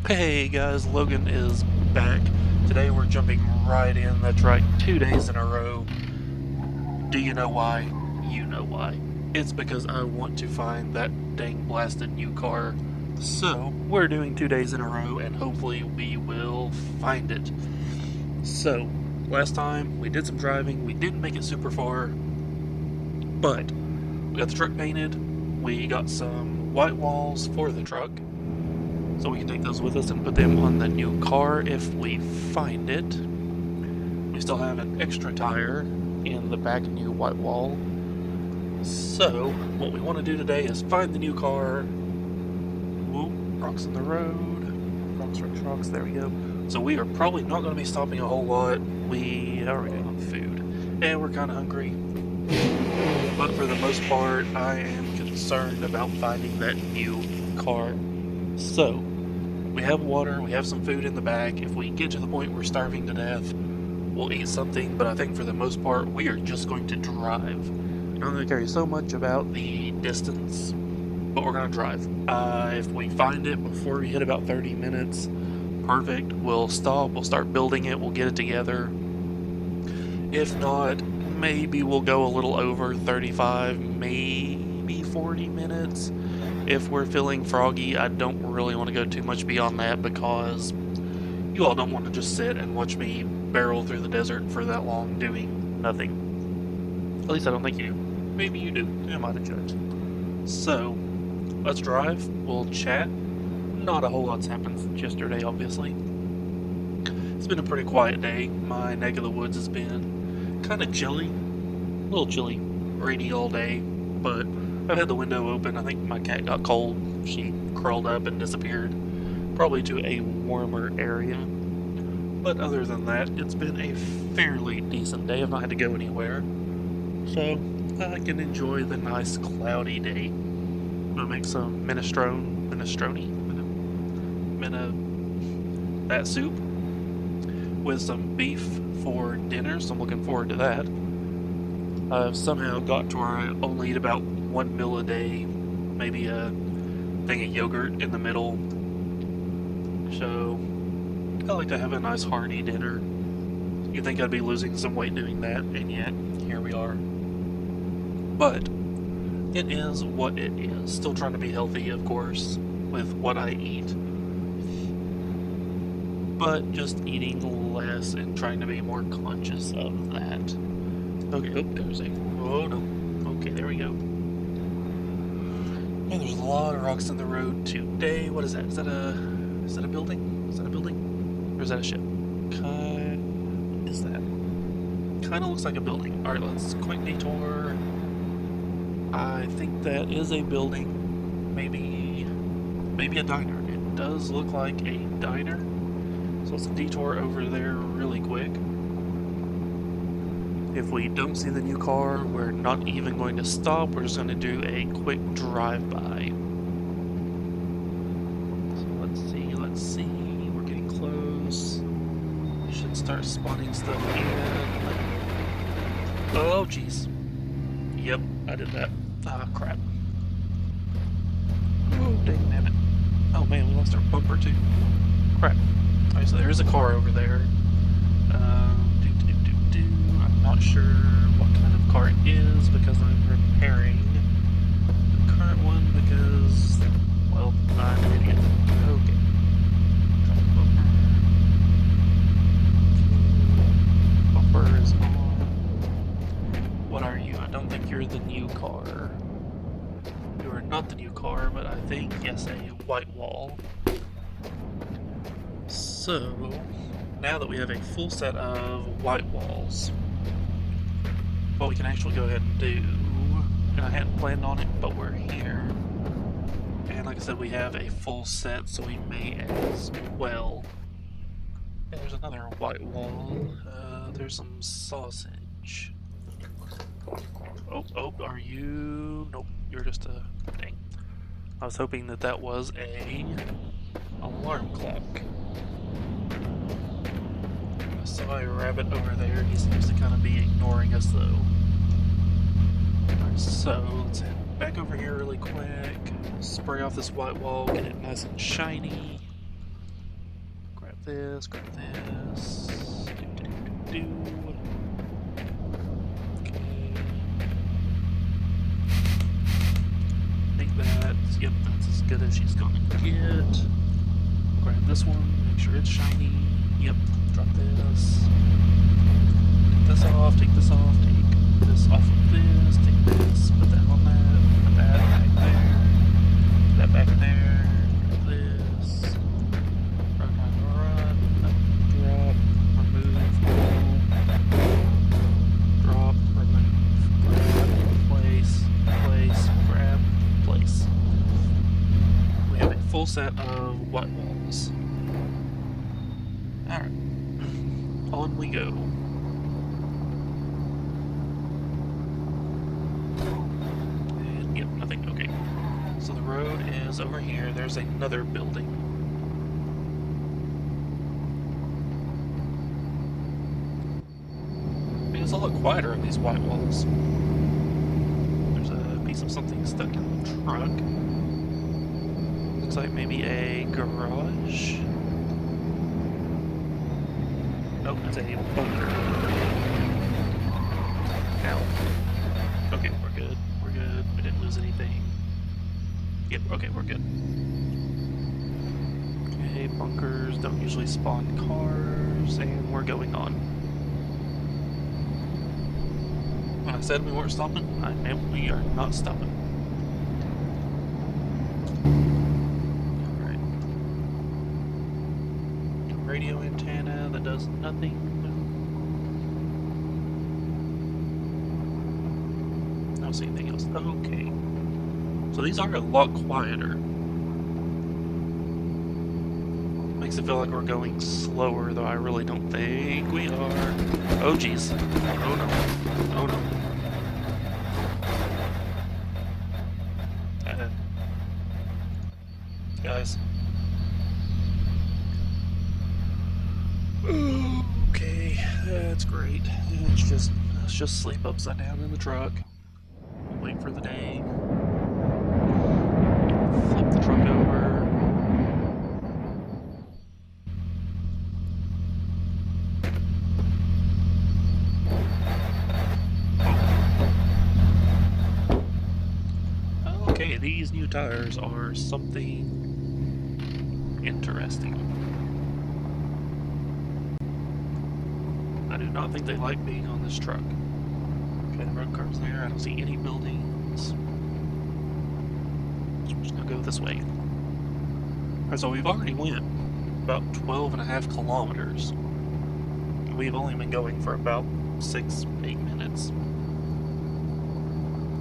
Hey guys, Logan is back. Today we're jumping right in. That's right, 2 days in a row. Do you know why? You know why. It's because I want to find that dang blasted new car. So, we're doing 2 days in a row and hopefully we will find it. So, last time we did some driving. We didn't make it super far, but we got the truck painted. We got some white walls for the truck. So we can take those with us and put them on the new car if we find it. We still have an extra tire in the back new white wall. So what we want to do today is find the new car. Whoop, rocks in the road. Rocks, rocks, rocks. There we go. So we are probably not going to be stopping a whole lot. We are on food. And we're kind of hungry. But for the most part, I am concerned about finding that new car. So, we have water, we have some food in the back. If we get to the point we're starving to death, we'll eat something, but I think for the most part, we are just going to drive. I'm not going to care so much about the distance, but we're going to drive. If we find it before we hit about 30 minutes, perfect. We'll stop, we'll start building it, we'll get it together. If not, maybe we'll go a little over 35, maybe 40 minutes. If we're feeling froggy, I don't really want to go too much beyond that because you all don't want to just sit and watch me barrel through the desert for that long doing nothing. At least I don't think you do. Maybe you do. Who am I to judge? So, let's drive. We'll chat. Not a whole lot's happened since yesterday, obviously. It's been a pretty quiet day. My neck of the woods has been kind of chilly. A little chilly. Rainy all day. But I've had the window open. I think my cat got cold. She curled up and disappeared. Probably to a warmer area. But other than that, it's been a fairly decent day. I've not had to go anywhere. So I can enjoy the nice cloudy day. I'm gonna make some that soup with some beef for dinner, so I'm looking forward to that. I've somehow got to where I only eat about one meal a day, maybe a thing of yogurt in the middle. So I like to have a nice hearty dinner. You'd think I'd be losing some weight doing that, and yet here we are. But it is what it is. Still trying to be healthy, of course, with what I eat. But just eating less and trying to be more conscious of that. Okay, oh, there's a. Oh no. Okay, there we go. Man, there's a lot of rocks in the road today. What is that? Is that a building? Is that a building? Or is that a ship? What is that? Kind of looks like a building. Alright, let's quick detour. I think that is a building. Maybe a diner. It does look like a diner. So let's detour over there really quick. If we don't see the new car, we're not even going to stop. We're just going to do a quick drive-by. So let's see. We're getting close. We should start spotting stuff in. Oh, jeez. Yep, I did that. Ah, crap. Oh, dang nabbit. Oh, man, we lost our bumper, too. Crap. Alright, so there's a car over there. I'm not sure what kind of car it is because I'm repairing the current one because, well, I'm an idiot. Okay. Bumper is on. What are you? I don't think you're the new car. You are not the new car, but I think, yes, a white wall. So, now that we have a full set of white walls, what we can actually go ahead and do, and I hadn't planned on it, but we're here. And like I said, we have a full set, so we may as well. And there's another white wall. There's some sausage. Oh, are you? Nope, you're just a. Dang. I was hoping that was a alarm clock. I saw a rabbit over there. He seems to kind of be ignoring us though. Alright, so let's head back over here really quick. Spray off this white wall, get it nice and shiny. this, grab this. Do. Okay. I think that's, yep, that's as good as she's gonna get. Grab this one, make sure it's shiny. Yep, drop this. Take this off, take this off, take this off of this, take this, put that on that, put that back there, put that back there, grab this. Run, drop, remove, drop, remove, grab, place, grab, place. We have a full set of white walls. Alright, on we go. And, yep, nothing, okay. So the road is over here, there's another building. It's a lot quieter on these white walls. There's a piece of something stuck in the truck. Looks like maybe a garage. Nope, it's a bunker. Ow. Okay, we're good. We're good. We didn't lose anything. Yep, okay, we're good. Okay, bunkers don't usually spawn cars, and we're going on. When I said we weren't stopping, I meant we are not stopping. Alright. Radio antenna that does nothing. I don't see anything else. Okay. So these are a lot quieter. Makes it feel like we're going slower, though I really don't think we are. Oh geez. Oh no. Oh no. Guys. Okay, that's great. Let's just sleep upside down in the truck. Wait for the day. Flip the truck over. Okay, these new tires are something interesting. I do not think they like being on this truck. Okay, the road car's there. I don't see any buildings. So we're just gonna go this way. Alright, so we've already went about 12.5 kilometers. We've only been going for about 6-8 minutes.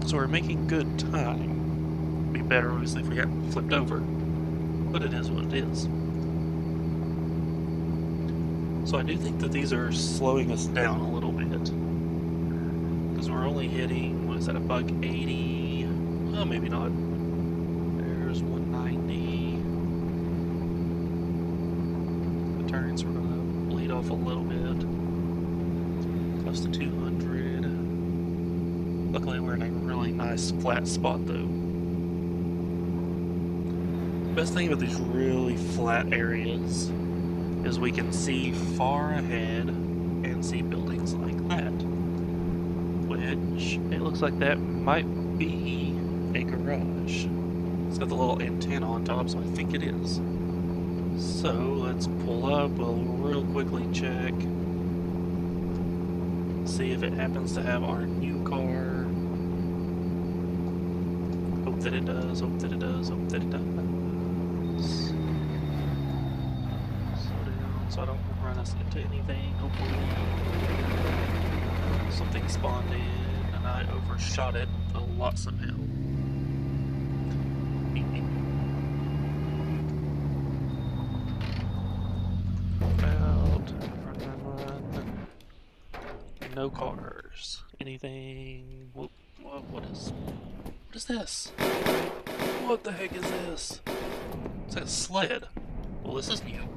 So we're making good time. It'd be better, obviously, if we hadn't flipped over. But it is what it is. So I do think that these are slowing us down a little bit. Because we're only hitting, what is that, a buck 80? Well, maybe not. There's 190. The turns are going to bleed off a little bit. Close to 200. Luckily we're in a really nice flat spot though. Best thing about these really flat areas is we can see far ahead and see buildings like that. Which, it looks like that might be a garage. It's got the little antenna on top, so I think it is. So, let's pull up, we'll real quickly check. See if it happens to have our new car. Hope that it does, hope that it does, hope that it does. So I don't run us into anything, hopefully. Something spawned in and I overshot it a lot somehow. Out, run. No cars. Anything? What is this? What the heck is this? It's like a sled. Well, this is new.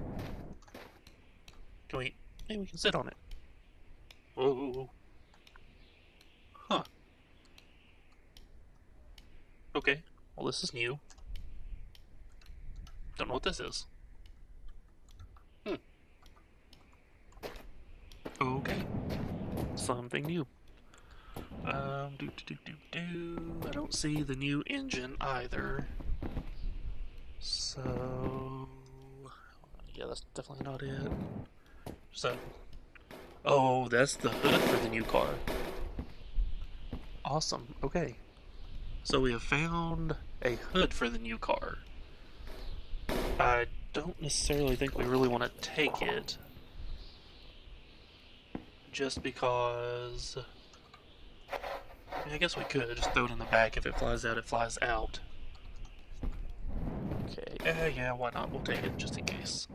Maybe we can sit on it. Whoa. Huh. Okay. Well, this is new. Don't know what this is. something new. I don't see the new engine either. So, yeah, that's definitely not it. So, oh, that's the hood for the new car. Awesome. Okay. So we have found a hood for the new car. I don't necessarily think we really want to take it. Just because... I guess we could just throw it in the back. If it flies out, it flies out. Okay, yeah, why not? We'll take it just in case.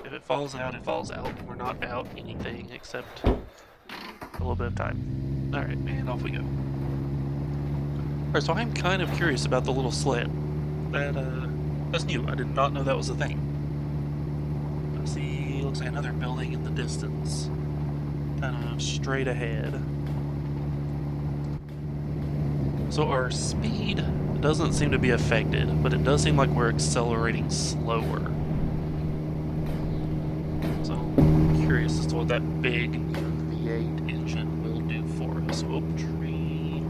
If it falls out, it falls out. We're not out anything except a little bit of time. Alright, and off we go. Alright, so I'm kind of curious about the little sled. That's new. I did not know that was a thing. I see, looks like another building in the distance. Kind of straight ahead. So our speed doesn't seem to be affected, but it does seem like we're accelerating slower. So I'm curious as to what that big V8 engine will do for us. Oak tree.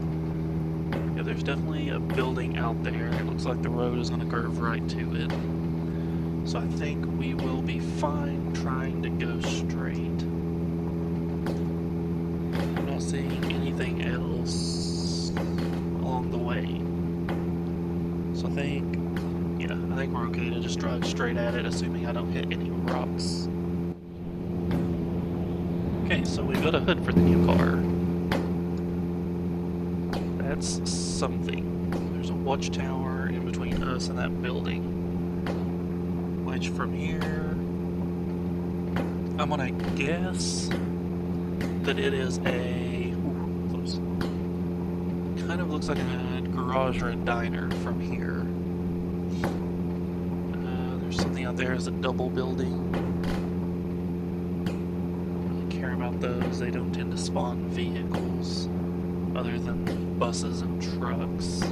Yeah, there's definitely a building out there. It looks like the road is going to curve right to it. So I think we will be fine trying to go straight. I'm not seeing anything else along the way. So I think we're okay to just drive straight at it, assuming I don't hit any rocks. Okay, so we've got a hood for the new car. That's something. There's a watchtower in between us and that building. Which from here, I'm gonna guess that it is a... Ooh, close. Kind of looks like a garage or a diner from here. There's something out there as a double building. I don't really care about those. They don't tend to spawn vehicles other than buses and trucks.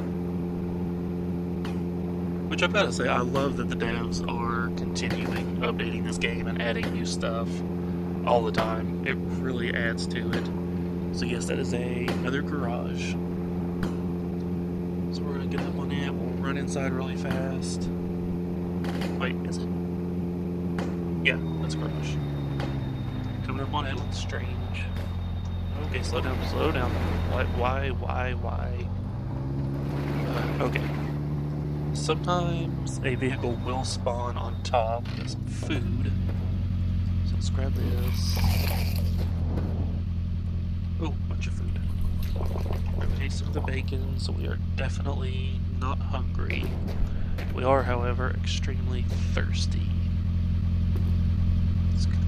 Which I've got to say, I love that the devs are continuing updating this game and adding new stuff all the time. It really adds to it. So yes, that is another garage. So we're gonna get up on it. We'll run inside really fast. Wait, is it? Yeah, that's a garage. Coming up on it looks strange. Okay, slow down, slow down. Why? Okay. Sometimes a vehicle will spawn on top with some food. So let's grab this. Oh, bunch of food. Grab a taste of the bacon, so we are definitely not hungry. We are, however, extremely thirsty. Let's get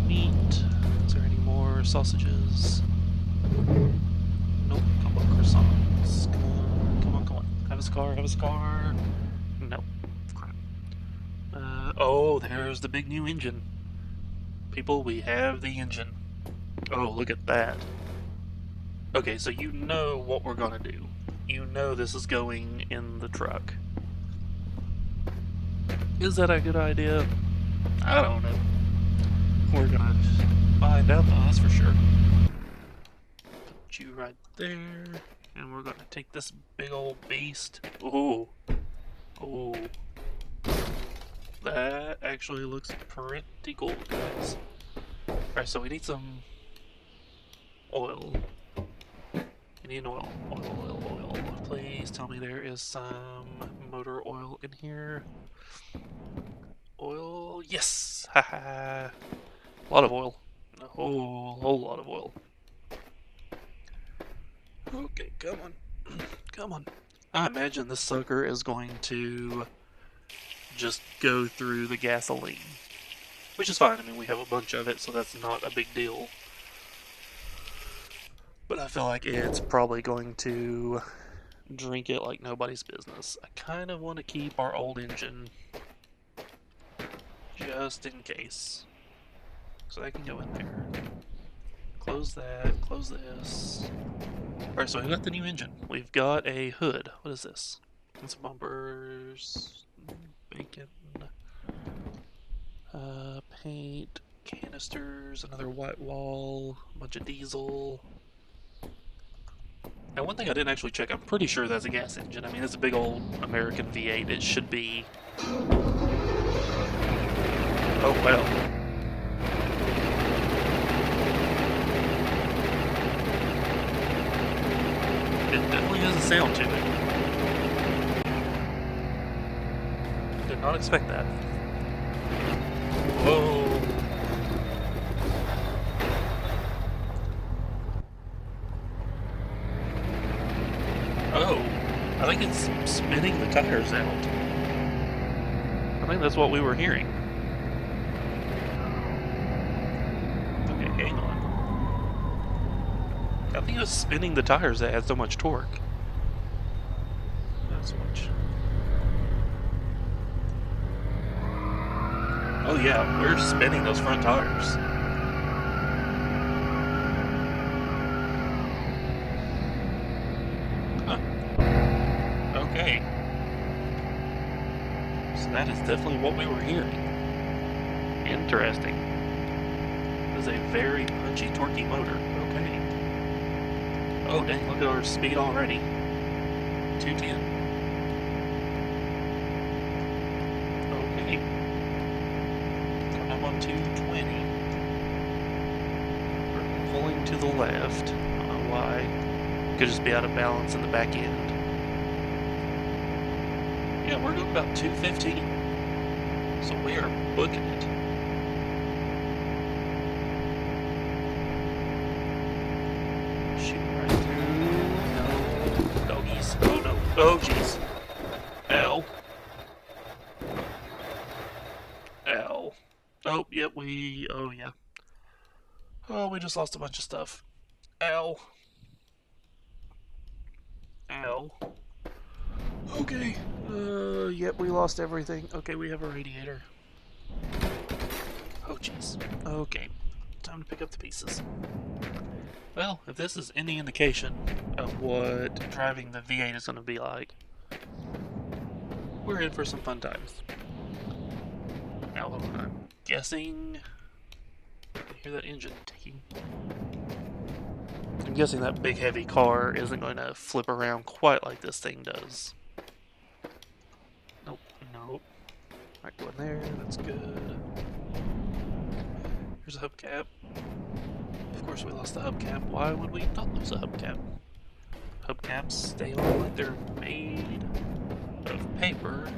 meat. Is there any more sausages? Nope, come on, croissants. Come on. Have a scar. No. Crap. Oh, there's the big new engine. People, we have the engine. Oh, look at that. Okay, so you know what we're gonna do. You know this is going in the truck. Is that a good idea? I don't know. We're gonna find out, though, that's for sure. Put you right there. And we're gonna take this big old beast. Oh. That actually looks pretty cool, guys. Alright, so we need some oil. We need oil. Oil. Please tell me there is some motor oil in here. Oil, yes! Haha. A lot of oil. A whole lot of oil. Okay, come on. I imagine this sucker is going to just go through the gasoline. Which is fine, I mean, we have a bunch of it, so that's not a big deal. But I feel like it's probably going to drink it like nobody's business. I kind of want to keep our old engine just in case. So I can go in there. Close that, close this. Alright, so we've got the new engine. We've got a hood. What is this? Some bumpers, bacon, paint. canisters, another white wall, a bunch of diesel. Now, one thing I didn't actually check, I'm pretty sure that's a gas engine. I mean, it's a big old American V8. It should be... Oh, well. It definitely has a sound to it. Did not expect that. Whoa. Oh, I think it's spinning the tires out. I think that's what we were hearing. Okay, hang on. I think it's spinning the tires that had so much torque. Not so much. Oh yeah, we're spinning those front tires. Huh. Okay. So that is definitely what we were hearing. Interesting. It is a very punchy, torquey motor. Okay. Oh dang, look at our speed already. 210. Okay. Coming up on 220. We're pulling to the left. I don't know why. Could just be out of balance in the back end. Yeah, we're going about 215. So we are booking it. Shoot right through. No. Doggies. Oh no. Oh jeez. Ow. Ow. Oh, yep, oh yeah. Oh, we just lost a bunch of stuff. Ow. Ow. Okay. Yep, we lost everything. Okay, we have a radiator. Oh, jeez. Okay. Time to pick up the pieces. Well, if this is any indication of what driving the V8 is going to be like, we're in for some fun times. Now, I'm guessing... I can hear that engine ticking. I'm guessing that big heavy car isn't going to flip around quite like this thing does. Nope, nope. Right, go in there, that's good. Here's a hubcap. Of course we lost the hubcap. Why would we not lose a hubcap? Hubcaps stay on like they're made of paper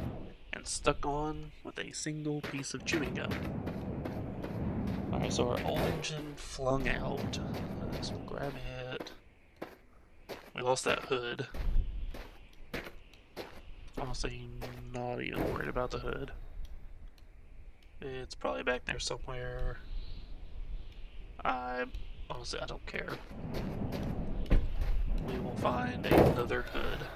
and stuck on with a single piece of chewing gum. Alright, so our old engine flung out. So we'll grab it. We lost that hood. Honestly, not even worried about the hood. It's probably back there somewhere. Honestly, I don't care. We will find another hood.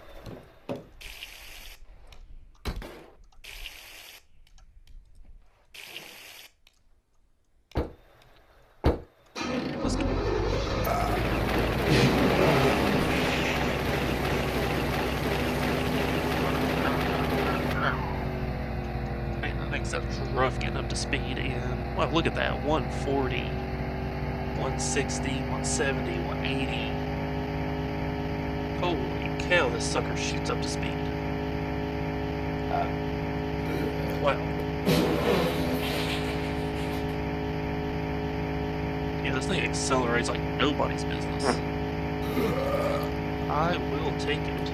Let's go. Man, that thing's rough getting up to speed, and well, look at that, 140, 160, 170, 180. Holy cow, this sucker shoots up to speed. Wow. Yeah, this thing accelerates like nobody's business. I will take it.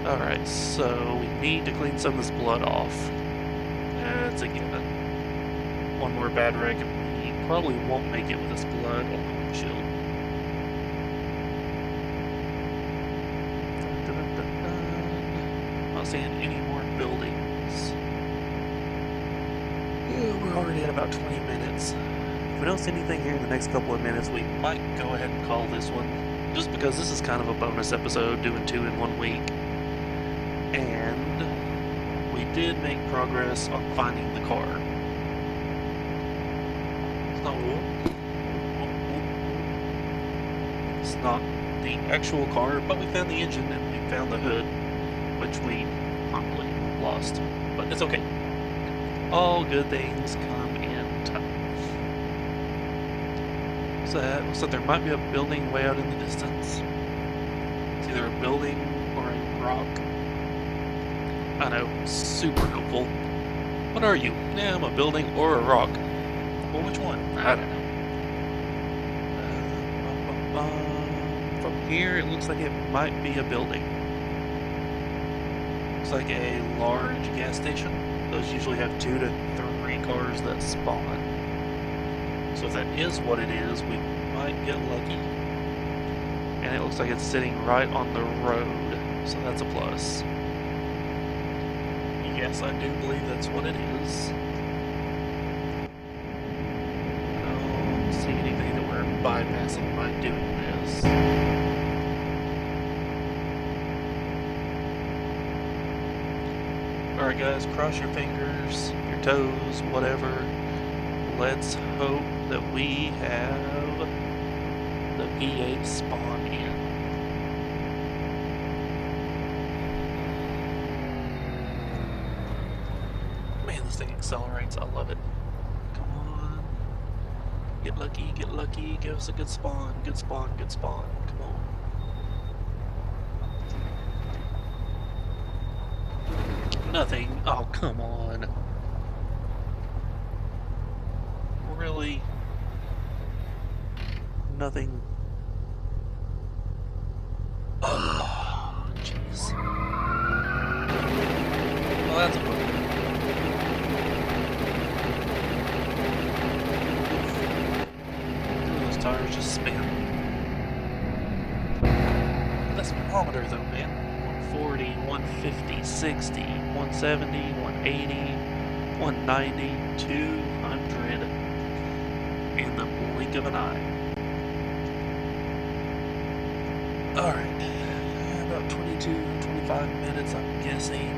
Alright, so we need to clean some of this blood off. That's a given. One more bad wreck and we probably won't make it with this blood on the windshield. Not seeing any more buildings. Yeah, we're already at about 20 minutes. If we don't see anything here in the next couple of minutes, we might go ahead and call this one. Just because this is kind of a bonus episode, doing 2 in 1 week. And we did make progress on finding the car. It's not the actual car, but we found the engine and we found the hood, which we promptly lost. But it's okay. All good things come in time. So that looks like there might be a building way out in the distance. It's either a building or a rock. I know, super helpful. What are you? Yeah, I'm a building or a rock. Well, which one? I don't know. From here, it looks like it might be a building. Looks like a large gas station. Those usually have 2 to 3 cars that spawn. So if that is what it is, we might get lucky. And it looks like it's sitting right on the road, so that's a plus. Yes, I do believe that's what it is. I don't see anything that we're bypassing by doing this. Alright guys, cross your fingers, your toes, whatever. Let's hope that we have the P8 spawn in. Man, this thing accelerates. I love it. Come on. Get lucky, get lucky. Give us a good spawn, good spawn, good spawn. Come on. Nothing. Oh, come on. Really? Nothing. Oh, jeez. Well, that's a problem. Those tires just spin. The speedometer, though, man. 140, 150, 60, 170, 180, 190, 200 in the blink of an eye. Alright, about 22, 25 minutes, I'm guessing.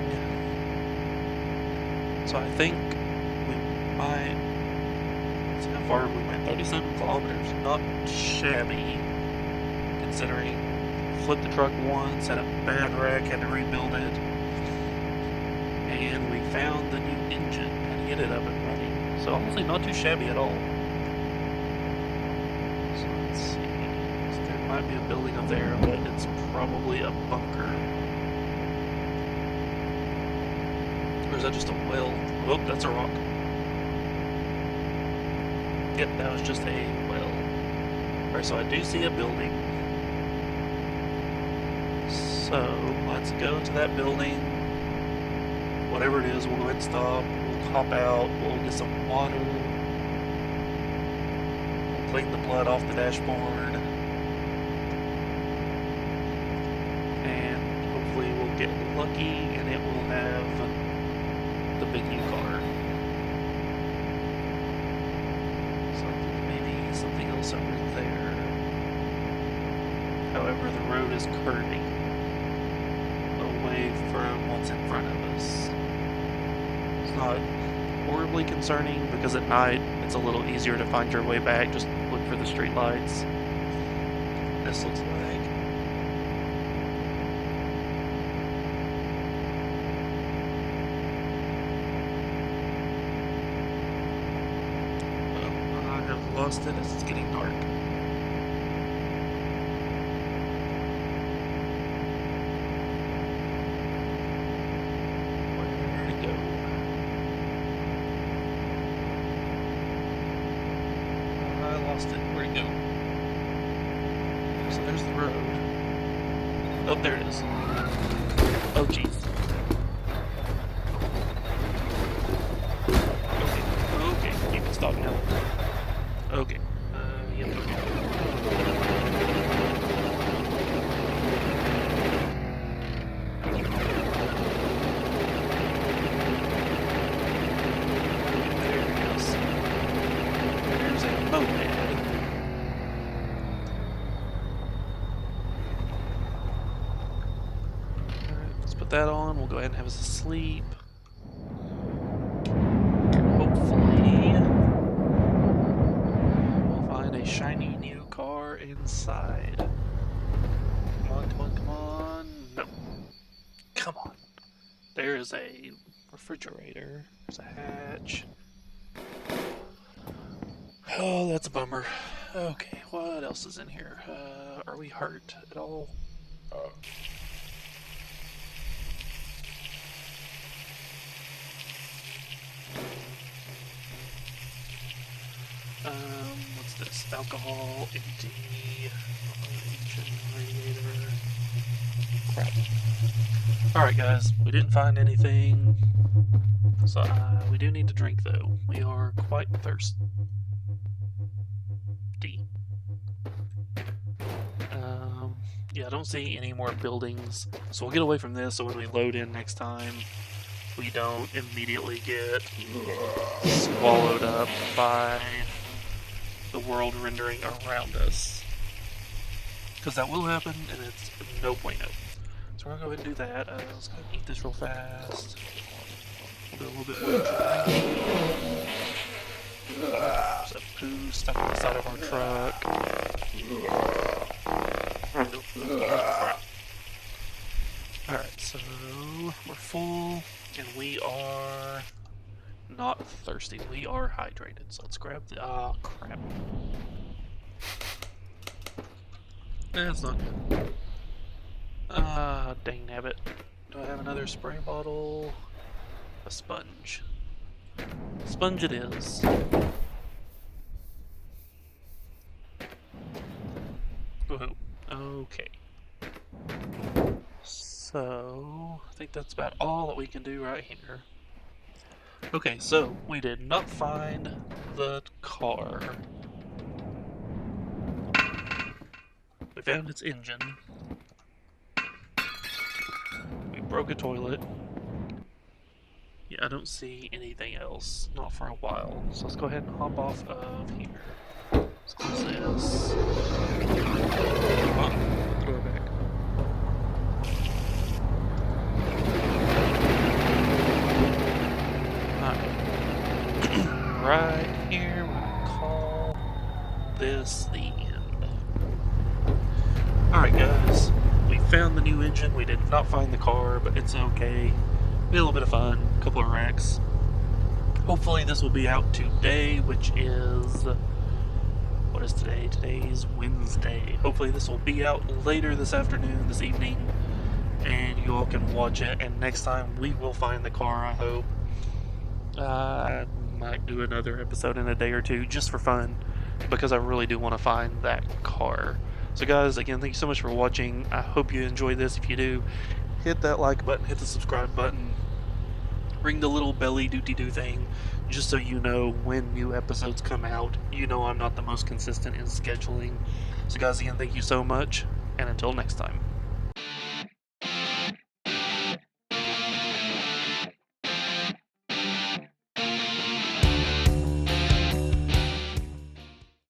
So I think we might, let's see how far we went, 37 kilometers, not shabby, considering flipped the truck once, had a bad wreck, had to rebuild it, and we found the new engine and get it up and running. So honestly, not too shabby at all. So let's see, so there might be a building up there, but it's probably a bunker. Or is that just a well? Oh, that's a rock. Yep, that was just a well. Alright, so I do see a building. So, let's go to that building. Whatever it is, we'll go ahead and stop. We'll hop out. We'll get some water. We'll clean the blood off the dashboard. And hopefully we'll get lucky and it will have the big new car. So maybe something else over there. However, the road is curving away from what's in front of us. It's not horribly concerning because at night it's a little easier to find your way back. Just look for the street lights. This looks like lost it as it's getting dark. Where'd it go? I lost it. Where'd it go? So there's the road. Oh, there it is. Oh, jeez. Okay, you can stop now. Okay. Yep, okay. There it is. There's a moped. Alright, let's put that on. We'll go ahead and have us a sleep. Shiny new car inside. Come on, come on, come on. No. Come on. There is a refrigerator. There's a hatch. Oh, that's a bummer. Okay, what else is in here? Are we hurt at all? What's this? Alcohol, empty, engine, radiator. Crap. Alright, guys, we didn't find anything. So, we do need to drink, though. We are quite thirsty. Yeah, I don't see any more buildings. So we'll get away from this so when we load in next time, we don't immediately get swallowed up by the world rendering around us. Because that will happen, and it's no bueno. So we're going to go ahead and do that. Let's go ahead and eat this real fast. We'll do a little bit more drinking. There's a poo stuck on the side of our truck. Alright, so we're full, and we are not thirsty. We are hydrated. So let's grab the... Ah, crap. That's not good. Ah, dang nabbit. Do I have another spray bottle? A sponge. Sponge it is. Woohoo. Okay. So, I think that's about all that we can do right here. Okay, so we did not find the car. We found its engine. We broke a toilet. Yeah, I don't see anything else. Not for a while. So let's go ahead and hop off of here. Let's close this. Oh, throw it back. Right here, we're going to call this the end. Alright guys, we found the new engine. We did not find the car, but it's okay. We had a little bit of fun, a couple of wrecks. Hopefully this will be out today, which is... What is today? Today's Wednesday. Hopefully this will be out later this afternoon, this evening, and you all can watch it. And next time we will find the car, I hope. I might do another episode in a day or two just for fun, because I really do want to find that car. So guys, again, thank you so much for watching. I hope you enjoyed this. If you do, hit that like button, hit the subscribe button, ring the little belly dooty-doo thing, just so you know when new episodes come out. You know I'm not the most consistent in scheduling. So guys, again, thank you so much, and until next time.